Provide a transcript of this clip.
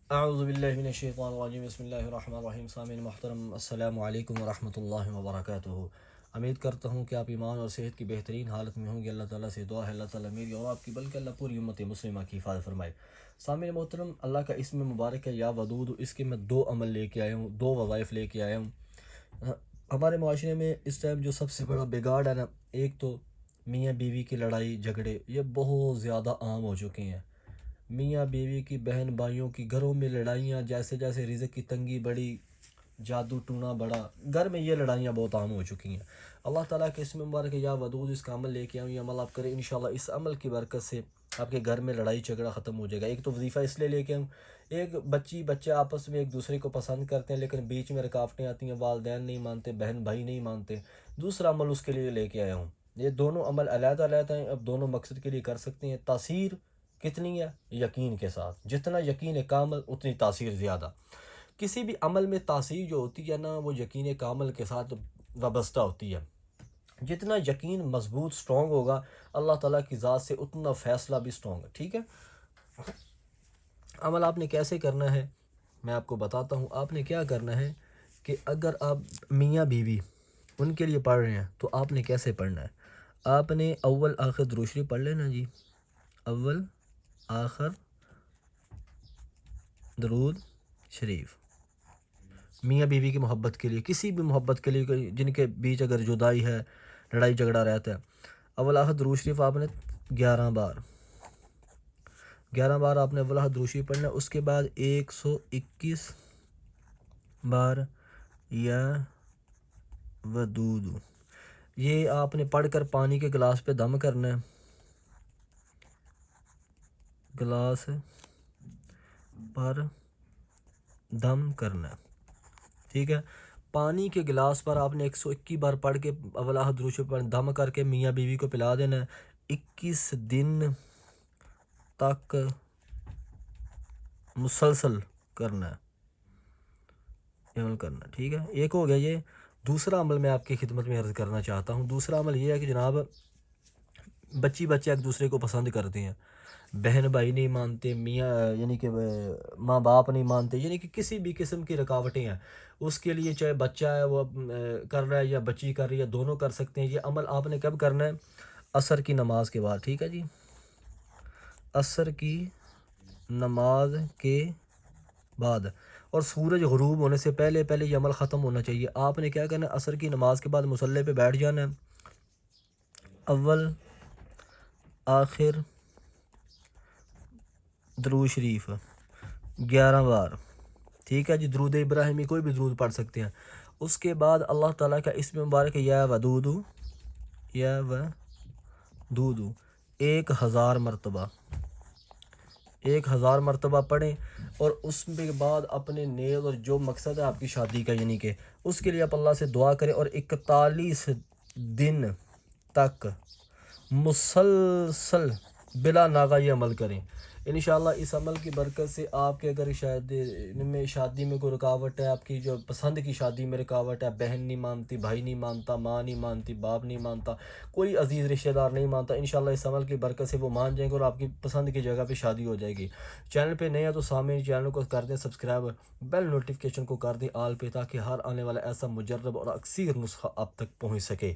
اعوذ باللہ من الشیطان الرجیم، بسم اللہ الرحمن الرحیم۔ سامعین محترم، السلام علیکم ورحمۃ اللہ وبرکاتہ۔ امید کرتا ہوں کہ آپ ایمان اور صحت کی بہترین حالت میں ہوں گے۔ اللہ تعالیٰ سے دعا ہے اللہ تعالیٰ میری اور آپ کی بلکہ اللہ پوری امت مسلمہ کی حفاظت فرمائے۔ سامعین محترم، اللہ کا اسم مبارک ہے یا ودود، اس کے میں دو عمل لے کے آیا ہوں، دو وظائف لے کے آیا ہوں۔ ہمارے معاشرے میں اس ٹائم جو سب سے بڑا بگاڑ ہے نا، ایک تو میاں بیوی کی لڑائی جھگڑے، یہ بہت زیادہ عام ہو چکے ہیں۔ میاں بیوی کی، بہن بھائیوں کی گھروں میں لڑائیاں، جیسے جیسے رزق کی تنگی بڑی، جادو ٹونا بڑا، گھر میں یہ لڑائیاں بہت عام ہو چکی ہیں۔ اللہ تعالیٰ کے اسم مبارک یا ودود، اس کا عمل لے کے آؤں، یہ عمل آپ کریں انشاءاللہ۔ اس عمل کی برکت سے آپ کے گھر میں لڑائی جھگڑا ختم ہو جائے گا۔ ایک تو وظیفہ اس لیے لے کے آؤں، ایک بچے آپس میں ایک دوسرے کو پسند کرتے ہیں لیکن بیچ میں رکاوٹیں آتی ہیں، والدین نہیں مانتے، بہن بھائی نہیں مانتے، دوسرا عمل اس کے لیے لے کے آیا ہوں۔ یہ دونوں عمل علیحدہ علیحدہ ہیں، اب دونوں مقصد کے لیے کر سکتے ہیں۔ تاثیر کتنی ہے؟ یقین کے ساتھ، جتنا یقین کامل اتنی تاثیر زیادہ۔ کسی بھی عمل میں تاثیر جو ہوتی ہے نا، وہ یقین کامل کے ساتھ وابستہ ہوتی ہے۔ جتنا یقین مضبوط سٹرونگ ہوگا اللہ تعالیٰ کی ذات سے، اتنا فیصلہ بھی سٹرونگ ہے، ٹھیک ہے۔ عمل آپ نے کیسے کرنا ہے میں آپ کو بتاتا ہوں۔ آپ نے کیا کرنا ہے کہ اگر آپ میاں بیوی ان کے لیے پڑھ رہے ہیں تو آپ نے کیسے پڑھنا ہے؟ آپ نے اول آخر درود شریف پڑھ لینا جی، اول آخر درود شریف، میاں بیوی کی محبت کے لیے، کسی بھی محبت کے لیے جن کے بیچ اگر جدائی ہے، لڑائی جھگڑا رہتا ہے، اول آخر درود شریف آپ نے 11 بار آپ نے اول آخر درود شریف پڑھنا ہے۔ اس کے بعد 121 بار یا ودود، یہ آپ نے پڑھ کر پانی کے گلاس پہ دم کرنا ہے، گلاس پر دم کرنا ہے، ٹھیک ہے۔ پانی کے گلاس پر آپ نے 121 بار پڑھ کے اول آخر درود شریف پر دم کر کے میاں بیوی کو پلا دینا ہے۔ 21 دن تک مسلسل کرنا ہے، عمل کرنا ہے، ٹھیک ہے۔ ایک ہو گیا یہ۔ دوسرا عمل میں آپ کی خدمت میں عرض کرنا چاہتا ہوں۔ دوسرا عمل یہ ہے کہ جناب، بچے ایک دوسرے کو پسند کرتے ہیں، بہن بھائی نہیں مانتے، میاں یعنی کہ ماں باپ نہیں مانتے، یعنی کہ کسی بھی قسم کی رکاوٹیں ہیں، اس کے لیے چاہے بچہ ہے وہ کر رہا ہے یا بچی کر رہی ہے، دونوں کر سکتے ہیں۔ یہ عمل آپ نے کب کرنا ہے؟ عصر کی نماز کے بعد، ٹھیک ہے جی، عصر کی نماز کے بعد، اور سورج غروب ہونے سے پہلے یہ عمل ختم ہونا چاہیے۔ آپ نے کیا کرنا ہے؟ عصر کی نماز کے بعد مصلی پہ بیٹھ جانا ہے، اول آخر درود شریف 11 بار، ٹھیک ہے جی، درود ابراہیمی کوئی بھی درود پڑھ سکتے ہیں۔ اس کے بعد اللہ تعالیٰ کا اسم مبارک یا ودود، یا ودود 1000 مرتبہ، 1000 مرتبہ پڑھیں، اور اس کے بعد اپنے نیت اور جو مقصد ہے آپ کی شادی کا، یعنی کہ اس کے لیے آپ اللہ سے دعا کریں، اور 41 دن تک مسلسل بلا ناغہ یہ عمل کریں۔ انشاءاللہ اس عمل کی برکت سے آپ کے اگر شادی میں کوئی رکاوٹ ہے، آپ کی جو پسند کی شادی میں رکاوٹ ہے، بہن نہیں مانتی، بھائی نہیں مانتا، ماں نہیں مانتی، باپ نہیں مانتا، کوئی عزیز رشتہ دار نہیں مانتا، انشاءاللہ اس عمل کی برکت سے وہ مان جائیں گے اور آپ کی پسند کی جگہ پہ شادی ہو جائے گی۔ چینل پہ نئے ہیں تو سامنے چینل کو کر دیں سبسکرائب، بیل نوٹیفیکیشن کو کر دیں آل پہ، تاکہ ہر آنے والا ایسا مجرب اور اکثیر نسخہ آپ تک پہنچ سکے۔